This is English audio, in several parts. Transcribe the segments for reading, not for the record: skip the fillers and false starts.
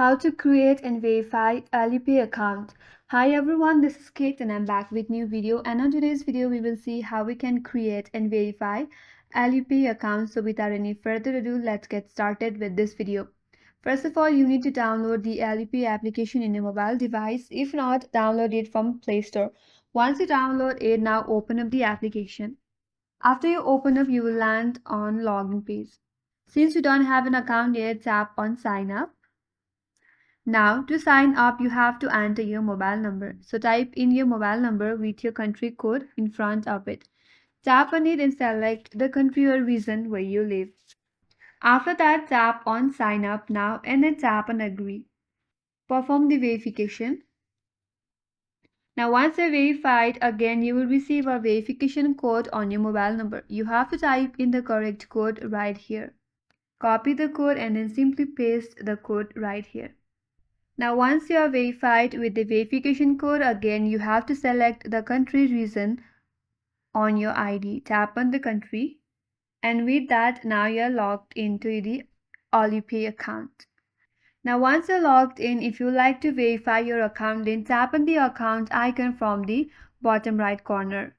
How to create and verify Alipay account. Hi everyone, this is Kate and I'm back with new video, and on today's video we will see how we can create and verify Alipay account. So without any further ado, let's get started with this video. First of all, you need to download the Alipay application in your mobile device. If not, download it from Play Store. Once you download it, now open up the application. After you open up, you will land on login page. Since you don't have an account yet, tap on sign up. Now, to sign up, you have to enter your mobile number. So type in your mobile number with your country code in front of it. Tap on it and select the country or region where you live. After that, tap on sign up now and then tap on agree. Perform the verification. Now once you're verified, again you will receive a verification code on your mobile number. You have to type in the correct code right here. Copy the code and then simply paste the code right here. Now once you are verified with the verification code, again you have to select the country region on your ID. Tap on the country, and with that now you are logged into the Alipay account. Now once you're logged in, if you like to verify your account, then tap on the account icon from the bottom right corner.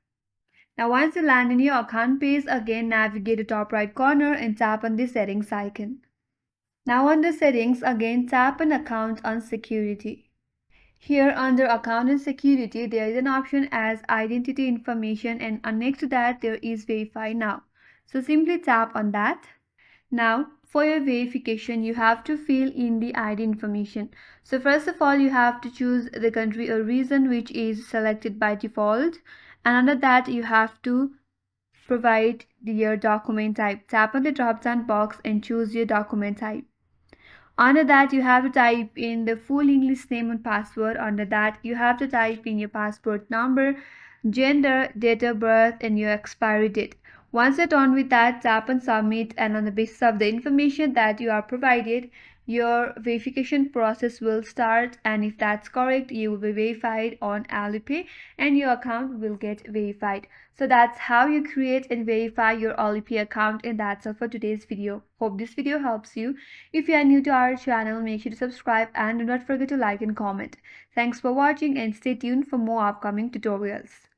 Now once you land in your account page, again navigate to top right corner and tap on the settings icon. Now under settings, again tap on account on security. Here under account and security, there is an option as identity information, and next to that there is verify now. So simply tap on that. Now for your verification, you have to fill in the ID information. So first of all, you have to choose the country or region which is selected by default, and under that you have to provide your document type. Tap on the drop down box and choose your document type. Under that, you have to type in the full English name and password. Under that, you have to type in your passport number, gender, date of birth, and your expiry date. Once you're done with that, tap on submit, and on the basis of the information that you are provided, your verification process will start, and if that's correct, you will be verified on Alipay and your account will get verified. So that's how you create and verify your Alipay account, and that's all for today's video. Hope this video helps you. If you are new to our channel, make sure to subscribe and do not forget to like and comment. Thanks for watching and stay tuned for more upcoming tutorials.